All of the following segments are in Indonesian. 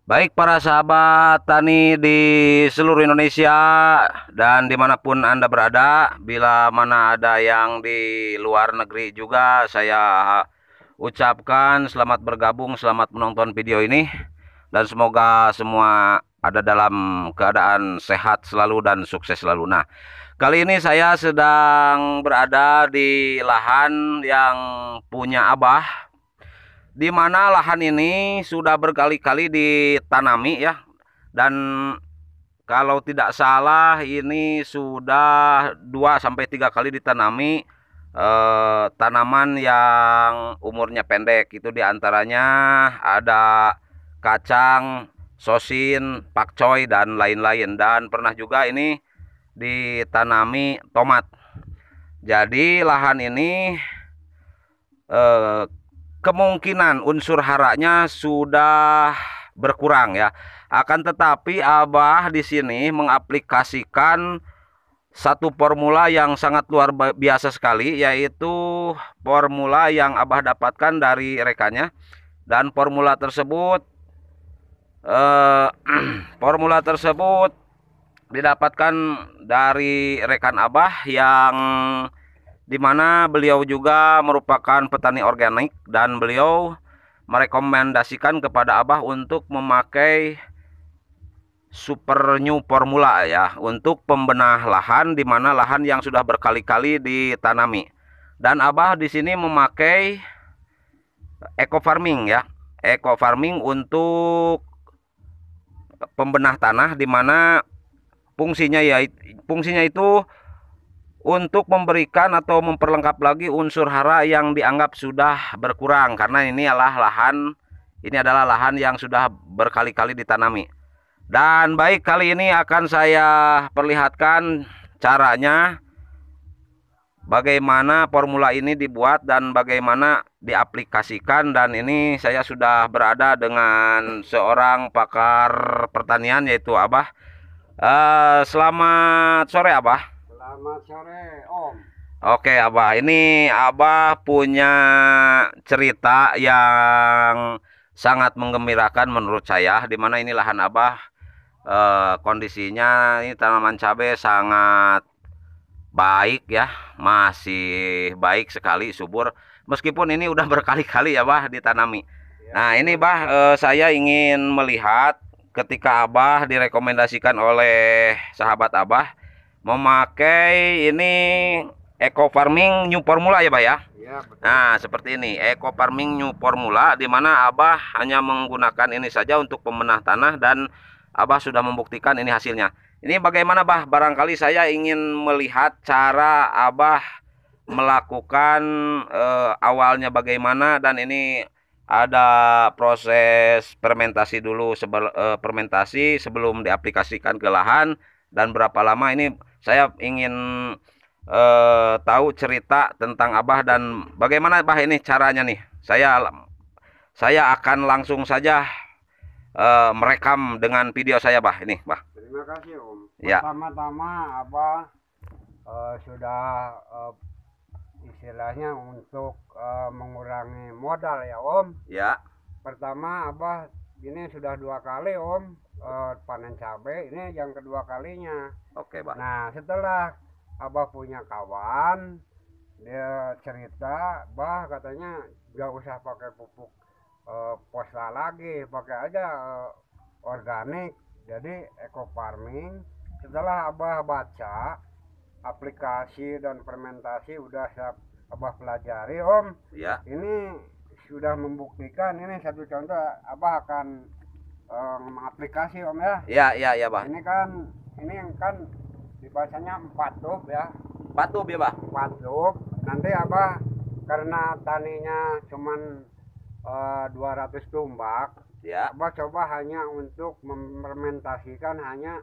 Baik para sahabat tani di seluruh Indonesia dan dimanapun Anda berada, bila mana ada yang di luar negeri juga, saya ucapkan selamat bergabung, selamat menonton video ini, dan semoga semua ada dalam keadaan sehat selalu dan sukses selalu. Nah, kali ini saya sedang berada di lahan yang punya Abah, di mana lahan ini sudah berkali-kali ditanami ya. Dan kalau tidak salah ini sudah 2 sampai 3 kali ditanami tanaman yang umurnya pendek. Itu diantaranya ada kacang, sosin, pakcoy dan lain-lain. Dan pernah juga ini ditanami tomat. Jadi lahan ini eh, kemungkinan unsur haranya sudah berkurang ya. Akan tetapi Abah di sini mengaplikasikan satu formula yang sangat luar biasa sekali, yaitu formula yang Abah dapatkan dari rekannya. Dan formula tersebut eh, formula tersebut didapatkan dari rekan Abah yang dimana beliau juga merupakan petani organik, dan beliau merekomendasikan kepada Abah untuk memakai Super New Formula ya, untuk pembenah lahan di mana lahan yang sudah berkali-kali ditanami. Dan Abah di sini memakai eco farming ya. Eco farming untuk pembenah tanah, di mana fungsinya itu untuk memberikan atau memperlengkap lagi unsur hara yang dianggap sudah berkurang, karena ini adalah lahan yang sudah berkali-kali ditanami. Dan baik, kali ini akan saya perlihatkan caranya bagaimana formula ini dibuat dan bagaimana diaplikasikan. Dan ini saya sudah berada dengan seorang pakar pertanian, yaitu Abah. Selamat sore Abah. Selamat sore, Om. Oke Abah, ini Abah punya cerita yang sangat menggembirakan menurut saya, di mana ini lahan Abah kondisinya ini tanaman cabai sangat baik ya, masih baik sekali, subur, meskipun ini udah berkali-kali ya Bah ditanami. Nah ini Bah, saya ingin melihat ketika Abah direkomendasikan oleh sahabat Abah memakai ini eco farming new formula ya Bah ya. Ya, betul. Nah seperti ini eco farming new formula, di mana Abah hanya menggunakan ini saja untuk pembenah tanah, dan Abah sudah membuktikan ini hasilnya. Ini bagaimana Bah? Barangkali saya ingin melihat cara Abah melakukan awalnya bagaimana, dan ini ada proses fermentasi dulu, fermentasi sebelum diaplikasikan ke lahan, dan berapa lama. Ini saya ingin tahu cerita tentang Abah dan bagaimana Bah ini caranya nih. Saya akan langsung saja merekam dengan video saya Bah, ini Bah. Terima kasih, Om. Ya. Pertama-tama Abah sudah istilahnya untuk mengurangi modal ya, Om. Ya. Pertama Abah ini sudah 2 kali, Om, panen cabai. Ini yang kedua kalinya. Oke Bah. Nah, setelah Abah punya kawan, dia cerita, Bah katanya gak usah pakai pupuk posta lagi, pakai aja organik, jadi eco farming. Setelah Abah baca aplikasi dan fermentasi udah Abah pelajari, Om. Ya. Ini sudah membuktikan. Ini satu contoh, Abah akan mengaplikasi, Om ya. Ya Bah. Ini kan dibacanya 4 tub ya. 4 tub ya Bah. 4 tub. Nanti Abah karena taninya cuman 200 tumbak Ya. Abah coba hanya untuk memfermentasikan hanya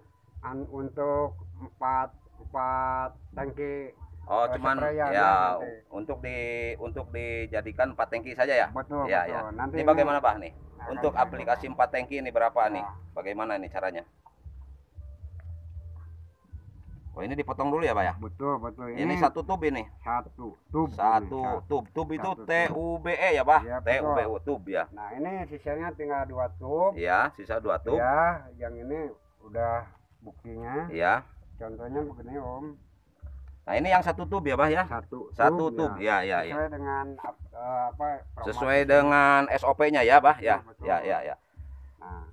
untuk 4 tangki Cuman sprayan ya nanti. untuk dijadikan 4 tangki saja ya. Betul, Ya, betul. ya. Nanti Ini bagaimana Bah nih? Nah, Untuk kan aplikasi 4 tangki ini berapa nih? Nah. Bagaimana nih caranya? Oh, ini dipotong dulu ya, Pak ya? Betul, betul. Ini satu tub ini. Satu tub. Satu tub. Tub itu Satu tub. TUBE ya, Pak? Ya, TUBU tub ya. Nah, ini sisanya tinggal 2 tub. Iya, sisa 2 tub. Ya, yang ini udah buktinya. Iya. Contohnya begini, Om. Nah, ini yang satu tub ya, Pak ya? Satu tub. Ya, ya, ya. Sesuai dengan apa? Sesuai dengan SOP-nya ya, Pak ya. Betul. Ya, ya, ya. Nah,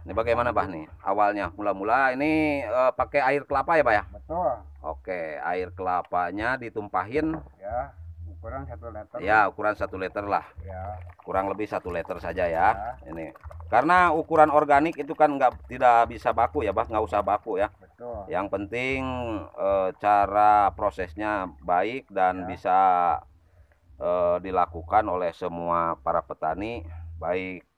ini bagaimana, Pak nih? Awalnya mula-mula ini pakai air kelapa ya, Pak ya? betul. Oke, air kelapanya ditumpahin Ya, ukuran 1 liter. ya, ukuran 1 liter lah. Ya. Kurang lebih 1 liter saja ya. Ini. Karena ukuran organik itu kan tidak bisa baku ya, Pak, nggak usah baku ya. Betul. Yang penting cara prosesnya baik dan bisa dilakukan oleh semua para petani, baik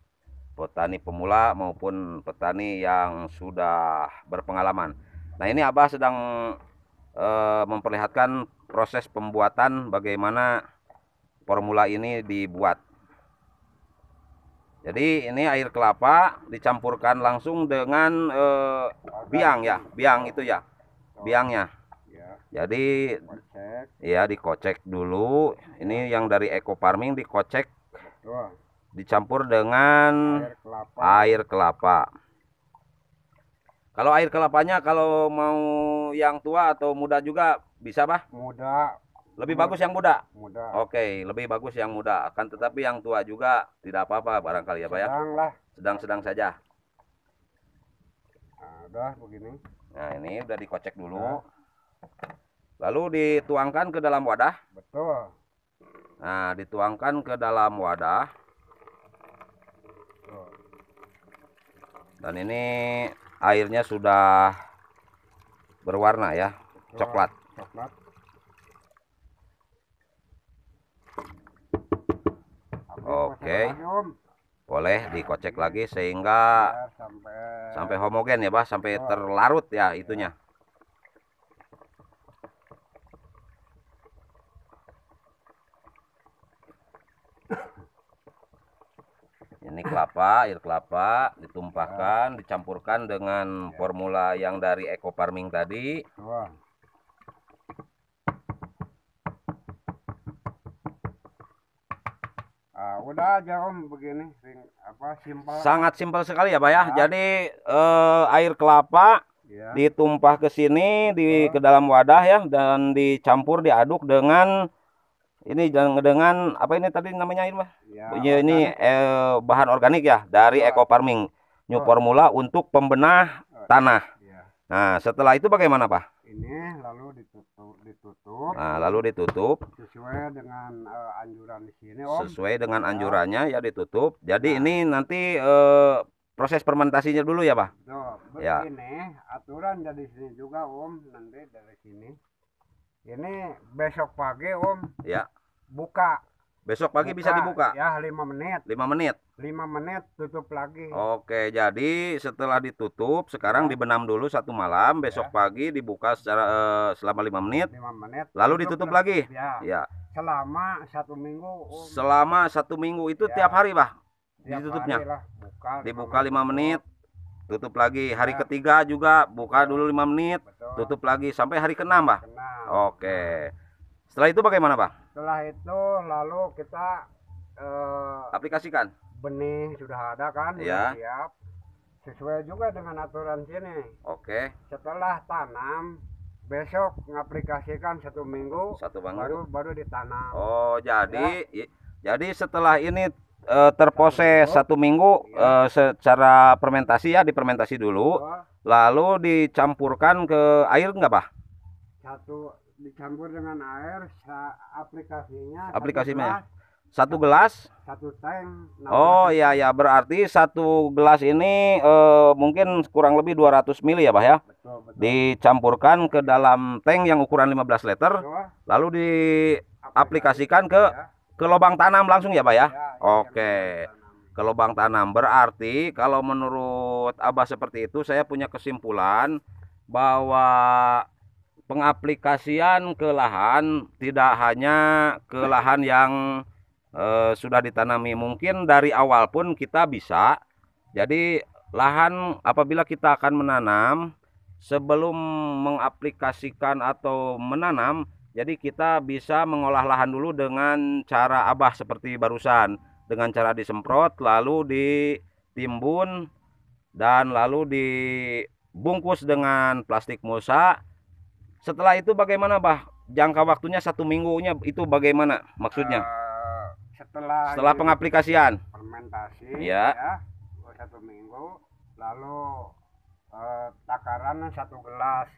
petani pemula maupun petani yang sudah berpengalaman. Nah, ini Abah sedang memperlihatkan proses pembuatan bagaimana formula ini dibuat. Jadi ini air kelapa dicampurkan langsung dengan biang ya, biang itu ya, biangnya. Jadi ya dikocek dulu. Ini yang dari eco farming dikocek, dicampur dengan air kelapa. Kalau air kelapanya kalau mau yang tua atau muda juga bisa, Pak? Muda. Lebih bagus yang muda. Muda. Oke, lebih bagus yang muda. Akan tetapi yang tua juga tidak apa-apa barangkali ya, Pak ya. Sedang lah. Sedang-sedang saja. Nah, udah begini. Nah, ini udah dikocek dulu. Lalu dituangkan ke dalam wadah. Betul. Nah, dituangkan ke dalam wadah. Dan ini airnya sudah berwarna ya, coklat. Coklat. Oke. Boleh dikocek lagi sehingga sampai homogen ya, Pak, sampai terlarut ya itunya. Ini kelapa, air kelapa ditumpahkan, dicampurkan dengan formula yang dari eco farming tadi. Udah aja Om begini, simpel. Sangat simpel sekali ya, Pak ya. Jadi air kelapa ditumpah ke sini ke dalam wadah ya, dan dicampur diaduk dengan ini dengan apa ini tadi namanya ini, Pak? Ya, ini bahan organik ya dari eco farming. New formula untuk pembenah tanah. Nah, setelah itu bagaimana, Pak? Ini lalu ditutup. Nah, lalu ditutup sesuai dengan anjuran di sini, Om. Sesuai dengan anjurannya ya ditutup. Jadi ini nanti proses fermentasinya dulu ya, Pak? Ya. Ini aturan dari sini juga, Om. Nanti dari sini. Ini besok pagi, Om. Ya. Buka. Besok pagi bisa dibuka? Ya, 5 menit. 5 menit? 5 menit tutup lagi. Oke, jadi setelah ditutup, sekarang dibenam dulu 1 malam, besok pagi dibuka secara selama 5 menit. 5 menit. Lalu ditutup lagi? Ya. Selama 1 minggu. Selama 1 minggu itu tiap hari, Pak? Ditutupnya? Dibuka 5 menit, tutup lagi. Hari ketiga juga buka dulu 5 menit, tutup lagi sampai hari ke-6, Pak? Oke. Setelah itu bagaimana, Pak? Setelah itu lalu kita aplikasikan. Benih sudah ada kan, ya. Siap. Sesuai juga dengan aturan sini. Oke. Setelah tanam, besok ngaplikasikan 1 minggu, baru ditanam. Oh, jadi setelah ini terproses 1 minggu secara fermentasi ya, difermentasi dulu, lalu dicampurkan ke air enggak, Pak? Dicampur dengan air, aplikasinya 1 gelas 1 tank. Oh iya ya, berarti 1 gelas ini mungkin kurang lebih 200 ml ya, Pak ya. Betul. Dicampurkan ke dalam tank yang ukuran 15 liter, lalu diaplikasikan ke lubang tanam langsung ya, Pak ya. Oke, ke lubang tanam. Berarti kalau menurut Abah seperti itu, saya punya kesimpulan bahwa pengaplikasian ke lahan tidak hanya ke lahan yang sudah ditanami, mungkin dari awal pun kita bisa. Jadi lahan apabila kita akan menanam, sebelum mengaplikasikan atau menanam, jadi kita bisa mengolah lahan dulu dengan cara Abah seperti barusan, dengan cara disemprot, lalu ditimbun, dan lalu dibungkus dengan plastik mulsa. Setelah itu bagaimana, Bah? Jangka waktunya 1 minggunya itu bagaimana maksudnya? Setelah Pengaplikasian. fermentasi Ya. ya 1 minggu, lalu takaran 1 gelas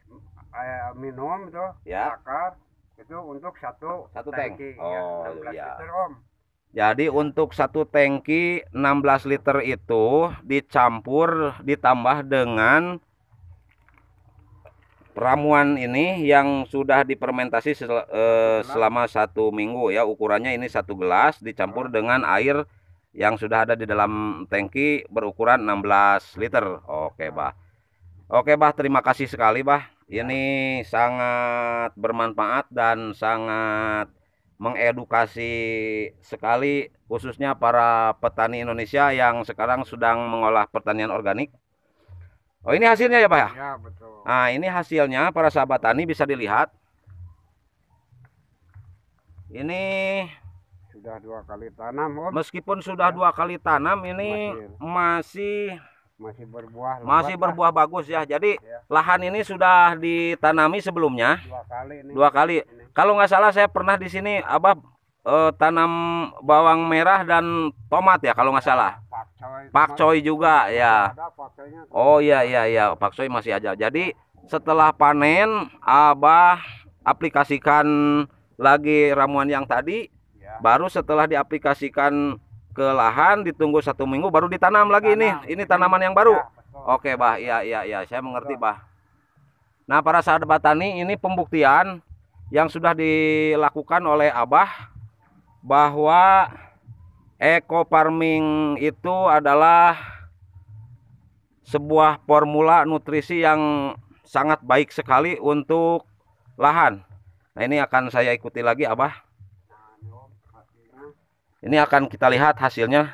minum itu Ya. takar itu untuk satu Tank. tangki, Oh, 16 ya. liter Om. Jadi untuk satu tangki 16 liter itu dicampur ditambah dengan ramuan ini yang sudah difermentasi selama 1 minggu ya. Ukurannya ini 1 gelas dicampur dengan air yang sudah ada di dalam tangki berukuran 16 liter. Oke, Bah. Oke, Bah, terima kasih sekali, Bah. Ini sangat bermanfaat dan sangat mengedukasi sekali, khususnya para petani Indonesia yang sekarang sedang mengolah pertanian organik. Oh, ini hasilnya ya, Pak ya? Ya, betul. Nah, ini hasilnya para sahabat tani bisa dilihat. Ini Sudah 2 kali tanam Om. meskipun sudah 2 kali tanam, ini masih berbuah bagus ya. Jadi lahan ini sudah ditanami sebelumnya 2 kali ini. 2 kali. Kalau nggak salah saya pernah di sini Abah tanam bawang merah dan tomat ya kalau nggak salah. Pakcoy juga ya. Oh iya, pakcoy masih ada. Jadi setelah panen Abah aplikasikan lagi ramuan yang tadi, baru setelah diaplikasikan ke lahan ditunggu 1 minggu baru ditanam lagi. Ini tanaman yang baru. Oke, Bah. Iya, saya mengerti, Bah. Nah, para sahabat tani, ini pembuktian yang sudah dilakukan oleh Abah bahwa eco farming itu adalah sebuah formula nutrisi yang sangat baik sekali untuk lahan. Nah, ini akan saya ikuti lagi, Abah. Ini akan kita lihat hasilnya.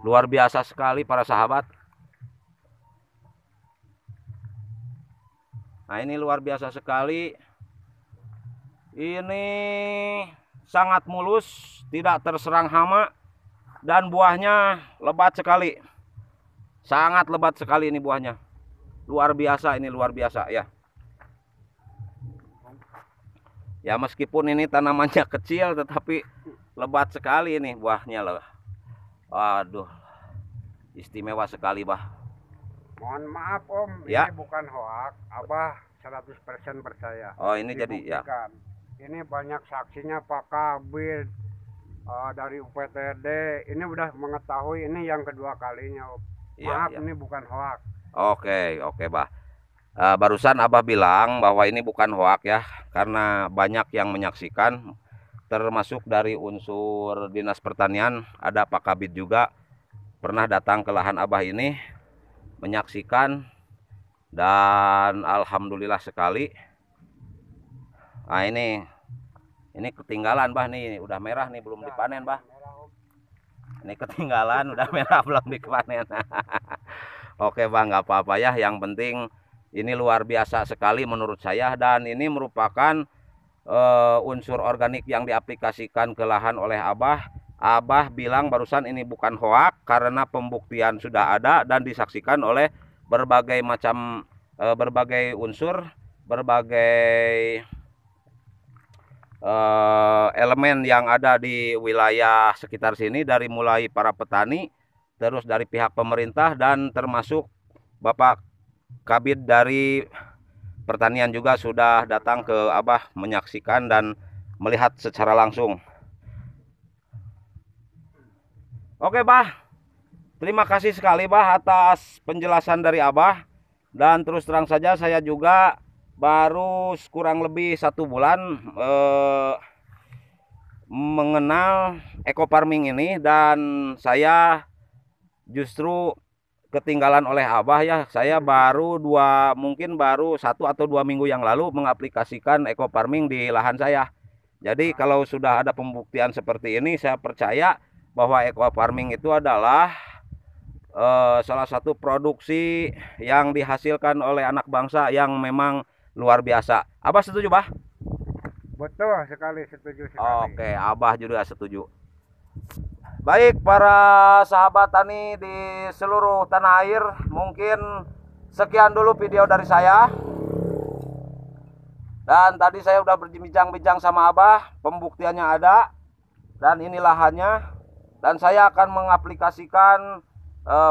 Luar biasa sekali para sahabat. Nah, ini luar biasa sekali. Ini sangat mulus, tidak terserang hama, dan buahnya lebat sekali. Sangat lebat sekali ini buahnya. Luar biasa, ini luar biasa ya. Ya, meskipun ini tanamannya kecil tetapi lebat sekali ini buahnya loh. Waduh, istimewa sekali, Bah. Mohon maaf Om, ya. Ini bukan hoak, Abah 100% percaya. Oh, ini jadi ya. Ini banyak saksinya Pak Kabid dari UPTD. Ini udah mengetahui, ini yang kedua kalinya Om. Maaf, ya. Ini bukan hoak. Oke, Bah. Barusan Abah bilang bahwa ini bukan hoak ya, karena banyak yang menyaksikan, termasuk dari unsur Dinas Pertanian, ada Pak Kabid juga pernah datang ke lahan Abah ini menyaksikan, dan alhamdulillah sekali. Nah, ini ketinggalan, Bah, nih udah merah nih, belum dipanen, Bah. Ini ketinggalan udah merah belum dipanen. Oke, Bang, nggak apa-apa ya, yang penting ini luar biasa sekali menurut saya, dan ini merupakan unsur organik yang diaplikasikan ke lahan oleh Abah. Abah bilang barusan ini bukan hoak karena pembuktian sudah ada dan disaksikan oleh berbagai macam berbagai unsur, berbagai elemen yang ada di wilayah sekitar sini, dari mulai para petani, terus dari pihak pemerintah, dan termasuk Bapak Kabid dari pertanian juga sudah datang ke Abah menyaksikan dan melihat secara langsung. Oke, Bah, terima kasih sekali, Bah, atas penjelasan dari Abah. Dan terus terang saja saya juga baru kurang lebih 1 bulan mengenal eco farming ini, dan saya justru ketinggalan oleh Abah ya. Saya mungkin baru 1 atau 2 minggu yang lalu mengaplikasikan eco farming di lahan saya. Jadi kalau sudah ada pembuktian seperti ini, saya percaya bahwa eco farming itu adalah salah satu produksi yang dihasilkan oleh anak bangsa yang memang luar biasa. Abah setuju, Bah? Betul sekali, setuju sekali. Oke, Abah juga setuju. Baik, para sahabat tani di seluruh tanah air, mungkin sekian dulu video dari saya. Dan tadi saya udah berbincang-bincang sama Abah, pembuktiannya ada. Dan ini lahannya. Dan saya akan mengaplikasikan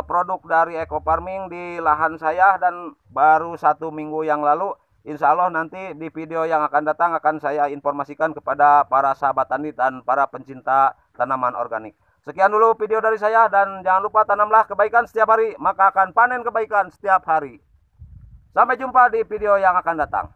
produk dari Eco Farming di lahan saya. Dan baru 1 minggu yang lalu, insya Allah nanti di video yang akan datang akan saya informasikan kepada para sahabat tani dan para pencinta tanaman organik. Sekian dulu video dari saya, dan jangan lupa tanamlah kebaikan setiap hari, maka akan panen kebaikan setiap hari. Sampai jumpa di video yang akan datang.